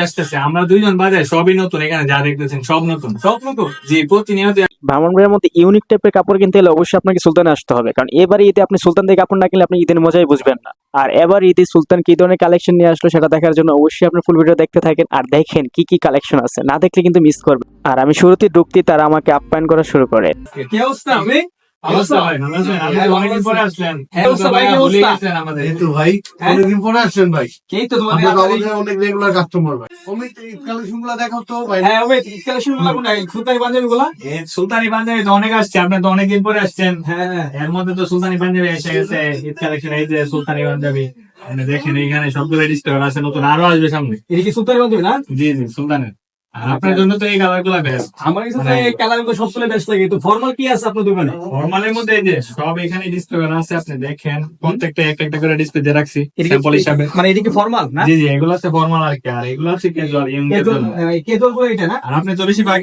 আসতেছে আমরা দুইজন বাজার সবই নতুন, এখানে যা দেখতেছেন সব নতুন, সব নতুন। জি, প্রতিনিয়ত ব্রাহ্মণবাড়িয়ার মধ্যে ইউনিক টাইপের কাপড় কিনতে হলে অবশ্যই আপনাকে সুলতানে আসতে হবে, কারণ এবারে ঈদে আপনি সুলতান থেকে কাপড় না কিনলে আপনি ঈদের মজাই বুঝবেন না। আর এবার ঈদে সুলতান কি ধরনের কালেকশন নিয়ে আসলো সেটা দেখার জন্য অবশ্যই আপনি ফুল ভিডিও দেখতে থাকেন আর দেখেন কি কি কালেকশন আছে, না দেখলে কিন্তু মিস করবেন। আর আমি শুরুতেই ঢুকতেই তারা আমাকে আপ্যায়ন করা শুরু করে। কি অবস্থা? আমি অবস্থা ভাই ভালো আছেন? আপনি তো অনেকদিন পরে আসলেন। হ্যাঁ অবস্থা ভাই, কি ভুলে অবস্থা? গেছেন আমাদের। এই তো ভাই, অনেকদিন পরে আসছেন ভাই। এই তো আপনি তো তোমাদের আমাদের অনেক রেগুলার কাস্টমার ভাই। অমিত, এই কালেকশনগুলো দেখাও তো ভাই। হ্যাঁ ওই কালেকশন গুলো কোনটা? সুলতানি পাঞ্জাবি গুলা? সুলতানি পাঞ্জাবি তো অনেক আসছে, আপনি তো অনেকদিন পরে আসছেন। হ্যাঁ, এর মধ্যে তো সুলতানি পাঞ্জাবি এসে গেছে। ঈদ কালেকশন, এই যে সুলতানি পাঞ্জাবি আপনি দেখেন, এইখানে সবগুলো ডিসপ্লে আছে, নতুন আরো আসবে সামনে। এটা কি সুলতানি পাঞ্জাবি না? জি জি, সুলতানের। আর আপনার জন্য তো এই কালার গুলা বেস্ট। আমার কাছে তো এই কালার গুলো সবচেয়ে বেস্ট লাগে। তো ফর্মাল কি আছে আপনার দোকানে? ফর্মালের মধ্যে এই যে সব এখানে ডিসপ্লে করা আছে, আপনি দেখেন প্রত্যেকটা একটা একটা করে ডিসপ্লে দিয়ে রাখছি স্যাম্পল হিসাবে। মানে এটা কি ফর্মাল না? জি জি, এগুলো আছে ফর্মাল আর কি, আর এগুলো আছে ক্যাজুয়াল ইয়ং এর জন্য। কেজল গুলো এটা না? আর আপনি তো বেশিরভাগ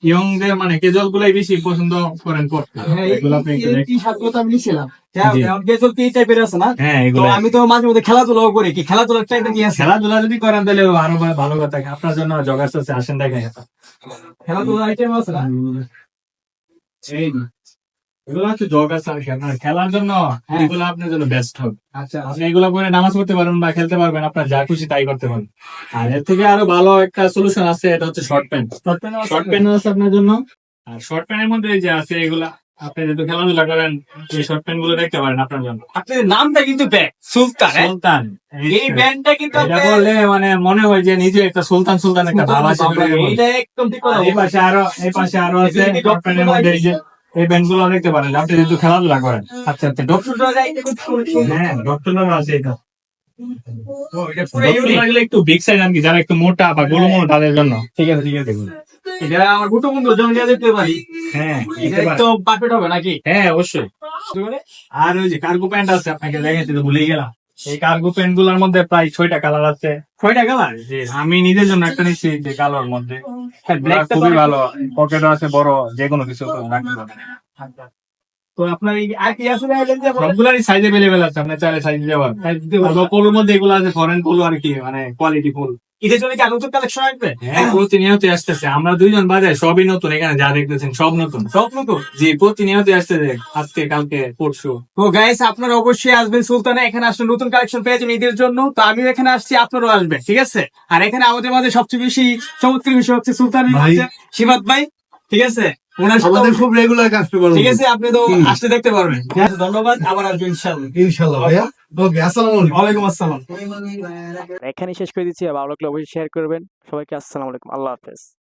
ইয়ং দের মানে ক্যাজুয়াল গুলাই বেশি পছন্দ করেন পড়তে। এগুলো আপনি একটু এই টি-শার্ট গুলো তো আমি নিছিলাম। জি। কেজল কি টাইপের আছে না? হ্যাঁ, তো এগুলো আমি তো মাঝে মধ্যে খেলাধুলাও করি, কি খেলাধুলার টাইপের কি আছে? খেলাধুলা যদি করেন তাহলে আরো ভালো কথা। আপনার জন্য জগার্স আছে, আসেন দেখেন। খেলাধুলার আইটেম আছে না? এই এগুলো হচ্ছে জগার্স আর কি, আপনার খেলার জন্য হ্যাঁ। এগুলো আপনার জন্য বেস্ট হবে। আচ্ছা আপনি এগুলো পরে নামাজ পড়তে পারবেন বা খেলতে পারবেন, আপনার যা খুশি তাই করতে পারবেন। আর এর থেকে আরো ভালো একটা সলিউশন আছে, এটা হচ্ছে শর্ট প্যান্ট। শর্ট প্যান্ট আছে আপনার জন্য। আর শর্ট প্যান্টের মধ্যে এই যে আছে এগুলা, আপনি যেহেতু খেলাধুলা করেন এই শর্ট প্যান্ট গুলো দেখতে পারেন আপনার জন্য। আপনার নামটা কিন্তু সুলতান, হ্যাঁ? সুলতান, এই ব্যান্ডটা কিন্তু এটা আপনার- বললে মানে মনে হয় যে নিজে একটা সুলতান সুলতান একটা ভাব আছে। এটা একদম ঠিক কথা। এই পাশে আরো আছে শর্ট প্যান্টের মধ্যে এই যে এই প্যান্ট গুলো দেখতে পারেন, আপনি যেহেতু খেলাধুলা করেন। আচ্ছা আচ্ছা, ডক্টরটা হ্যাঁ, ডক্টর আছে এটা। এটা পুরো ডক্টর ইউনিক। লাগলে একটু বিগ সাইজ আর কি, যারা একটু মোটা বা গোলো মোটো তাদের জন্য। ঠিক আছে ঠিক আছে, এটা আমার গুটো বন্ধু জন্য দিয়ে দিতে পারি। হ্যাঁ এটা তো পারফেক্ট হবে নাকি? হ্যাঁ অবশ্যই। আর ওই যে কার্গো প্যান্ট আছে, আপনাকে দেখাইতে তো ভুলেই গেলাম। এই কার্গো প্যান্ট গুলার মধ্যে প্রায় 6টা কালার আছে। 6টা কালার? জি, আমি নিজের জন্য একটা নিচ্ছি যে কালোর মধ্যে। ব্ল্যাক খুবই ভালো, পকেটও আছে বড়, যে কোনো কিছু রাখতে পারবেন। তো আপনার এই আর কি আসলে আইলেন যে সবগুলারই সাইজ এভেলেবেল আছে, আপনার চাইলে সাইজ দিতে পারবেন। পোলোর মধ্যে এগুলো আছে ফরেন পোলো আর কি, মানে কোয়ালিটি ফুল। ঈদের জন্য কি নতুন কালেকশন আসবে? হ্যাঁ, প্রতিনিয়ত আসতেছে আমরা দুইজন বাজার সবই নতুন, এখানে যা দেখতেছেন সব নতুন, সব নতুন। জি, প্রতিনিয়ত আসতেছে, আজকে কালকে পরশু। তো গাইস, আপনারা অবশ্যই আসবেন সুলতানে। এখানে আসলে নতুন কালেকশন পেয়ে যাবেন ঈদের জন্য। তো আমিও এখানে আসছি, আপনারাও আসবেন, ঠিক আছে? আর এখানে আমাদের মাঝে সবচেয়ে বেশি চমৎকার বিষয় হচ্ছে সুলতানের ভাই। সীমাত ভাই, ঠিক আছে? ওনার সাথে আমাদের খুব রেগুলার কাস্টমার। ঠিক আছে, আপনি তো আসতে দেখতে পারবেন। ঠিক আছে, ধন্যবাদ, আবার আসবেন ইনশাআল্লাহ। ইনশাআল্লাহ ভাইয়া। ওকে, আসসালামু আলাইকুম। ওয়ালাইকুম আসসালাম। এখানে শেষ করে দিচ্ছি, ভালো লাগলে অবশ্যই শেয়ার করবেন। সবাইকে আসসালামু আলাইকুম, আল্লাহ হাফেজ।